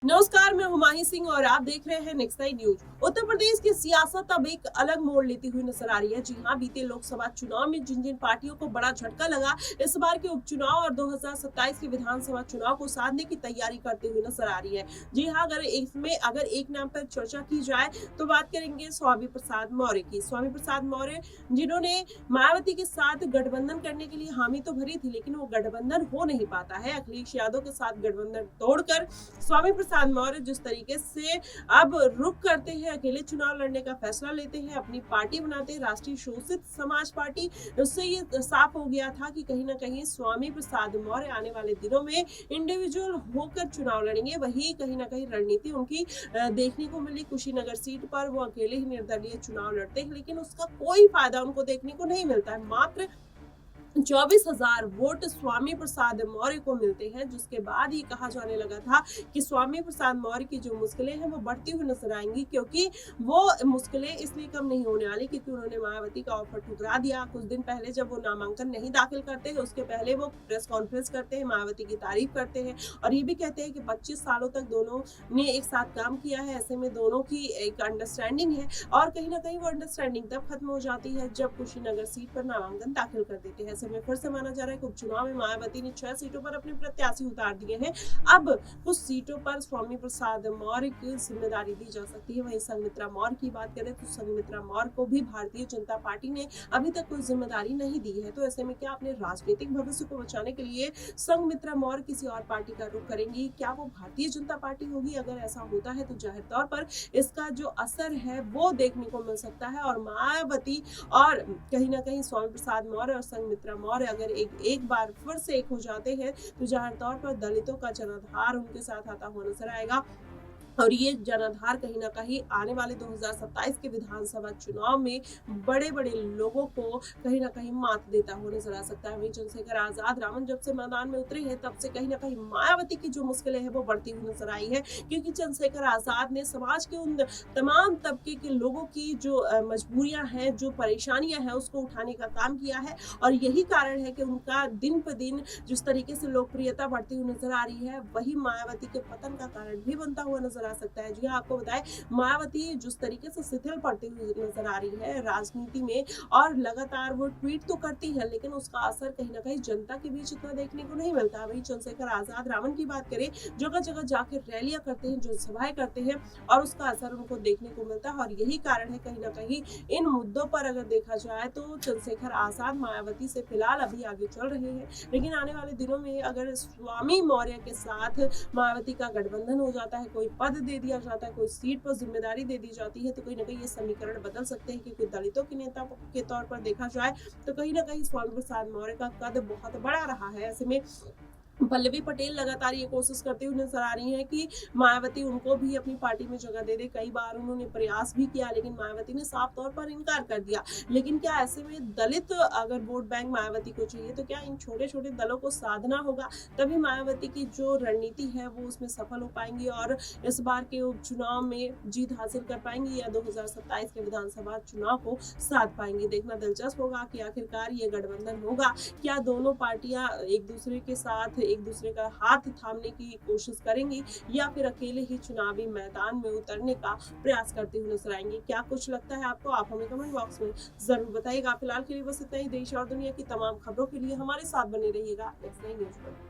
नमस्कार, मैं हुमायूं सिंह और आप देख रहे हैं next nine news. Uttar Pradesh की सियासत अब एक अलग मोड़ लेती हुई नजर आ रही है। जी हां, बीते लोकसभा चुनाव में जिन जिन पार्टियों को बड़ा झटका लगा, इस बार के उपचुनाव और 2027 के विधानसभा चुनाव को साधने की तैयारी करते हुए नजर आ रही है। जी हां, अगर एक नाम पर चर्चा की जाए तो बात करेंगे स्वामी प्रसाद मौर्य की। स्वामी प्रसाद मौर्य, जिन्होंने मायावती के साथ गठबंधन करने के लिए हामी तो भरी थी, लेकिन वो गठबंधन हो नहीं पाता है। अखिलेश यादव के साथ गठबंधन तोड़कर स्वामी प्रसाद मौर्य जिस तरीके से अब रुख करते हैं, अकेले चुनाव लड़ने का फैसला लेते हैं, अपनी पार्टी बनाते हैं, राष्ट्रीय शोषित समाज पार्टी, उससे ये साफ हो गया था कि कहीं ना कहीं स्वामी प्रसाद मौर्य आने वाले दिनों में इंडिविजुअल होकर चुनाव लड़ेंगे। वही कहीं ना कहीं रणनीति उनकी देखने को मिली। कुशीनगर सीट पर वो अकेले ही निर्दलीय चुनाव लड़ते हैं, लेकिन उसका कोई फायदा उनको देखने को नहीं मिलता है। मात्र 24,000 वोट स्वामी प्रसाद मौर्य को मिलते हैं, जिसके बाद ये कहा जाने लगा था कि स्वामी प्रसाद मौर्य की जो मुश्किलें हैं वो बढ़ती हुई नजर आएंगी, क्योंकि वो मुश्किलें इसलिए कम नहीं होने वाली क्योंकि उन्होंने मायावती का ऑफर ठुकरा दिया। कुछ दिन पहले जब वो नामांकन नहीं दाखिल करते हैं, उसके पहले वो प्रेस कॉन्फ्रेंस करते हैं, मायावती की तारीफ करते हैं और ये भी कहते हैं कि 25 सालों तक दोनों ने एक साथ काम किया है, ऐसे में दोनों की एक अंडरस्टैंडिंग है। और कहीं ना कहीं वो अंडरस्टैंडिंग तब खत्म हो जाती है जब कुशीनगर सीट पर नामांकन दाखिल कर देते हैं। में फिर से माना जा रहा है कि उपचुनाव में मायावती ने 6 सीटों पर अपने प्रत्याशी उतार दिए हैं। अब कुछ सीटों पर स्वामी प्रसाद मौर्य की जिम्मेदारी दी जा सकती है। वहीं संघमित्रा मौर्य की बात करें तो संघमित्रा मौर्य को भी भारतीय जनता पार्टी ने अभी तक कोई जिम्मेदारी नहीं दी है। तो ऐसे में क्या अपने राजनीतिक भविष्य को बचाने के लिए संघमित्रा मौर्य किसी और पार्टी का रुख करेंगी? क्या वो भारतीय जनता पार्टी होगी? अगर ऐसा होता है तो जाहिर तौर पर इसका जो असर है वो देखने को मिल सकता है और मायावती और कहीं ना कहीं स्वामी प्रसाद मौर्य और संघमित्रा मौर्य अगर एक बार फिर से एक हो जाते हैं तो जाहिर तौर पर दलितों का जनाधार उनके साथ आता हुआ नजर आएगा और ये जनाधार कहीं ना कहीं आने वाले 2027 के विधानसभा चुनाव में बड़े बड़े लोगों को कहीं ना कहीं मात देता हुआ नजर आ सकता है। वहीं चंद्रशेखर आजाद रावण जब से मैदान में उतरे हैं तब से कहीं ना कहीं मायावती की जो मुश्किलें हैं वो बढ़ती हुई नजर आई है, क्योंकि चंद्रशेखर आजाद ने समाज के उन तमाम तबके के लोगों की जो मजबूरियां हैं, जो परेशानियां हैं, उसको उठाने का काम किया है और यही कारण है कि उनका दिन पर दिन जिस तरीके से लोकप्रियता बढ़ती हुई नजर आ रही है वही मायावती के पतन का कारण भी बनता हुआ नजर आ सकता है। जी हाँ, आपको बताएं, मायावती जिस तरीके से शिथिल पड़ती हुई नजर आ रही है राजनीति में और लगातार वो ट्वीट तो करती है, लेकिन उसका असर कहीं ना कहीं जनता के बीच इतना देखने को नहीं मिलता है। वही चंद्रशेखर आजाद रावण की बात करें, जगह जगह जाकर रैलियां करते हैं, जो सभाएं करते हैं और उसका असर उनको देखने को मिलता है और यही कारण है कहीं ना कहीं इन मुद्दों पर अगर देखा जाए तो चंद्रशेखर आजाद मायावती से फिलहाल अभी आगे चल रहे हैं, लेकिन आने वाले दिनों में अगर स्वामी मौर्य के साथ मायावती का गठबंधन हो जाता है, कोई पद दे दिया जाता है, कोई सीट पर जिम्मेदारी दे दी जाती है, तो कहीं ना कहीं ये समीकरण बदल सकते हैं। क्योंकि दलितों के नेता के तौर पर देखा जाए तो कहीं ना कहीं स्वामी प्रसाद मौर्य का कद बहुत बड़ा रहा है। ऐसे में पल्लवी पटेल लगातार ये कोशिश करती हुई नजर आ रही है कि मायावती उनको भी अपनी पार्टी में जगह दे दे। कई बार उन्होंने प्रयास भी किया, लेकिन मायावती ने साफ तौर पर इनकार कर दिया। लेकिन क्या ऐसे में दलित अगर वोट बैंक मायावती को चाहिए तो क्या इन छोटे छोटे दलों को साधना होगा, तभी मायावती की जो रणनीति है वो उसमें सफल हो पाएंगी और इस बार के उपचुनाव में जीत हासिल कर पाएंगी या 2027 के विधानसभा चुनाव को साध पाएंगी। देखना दिलचस्प होगा कि आखिरकार ये गठबंधन होगा, क्या दोनों पार्टियां एक दूसरे के साथ एक दूसरे का हाथ थामने की कोशिश करेंगी या फिर अकेले ही चुनावी मैदान में उतरने का प्रयास करते हुए नजर आएंगे? क्या कुछ लगता है आपको? आप हमें कमेंट बॉक्स में जरूर बताइएगा। फिलहाल के लिए बस इतना ही। देश और दुनिया की तमाम खबरों के लिए हमारे साथ बने रहिएगा नेक्स्ट नाइन न्यूज पर।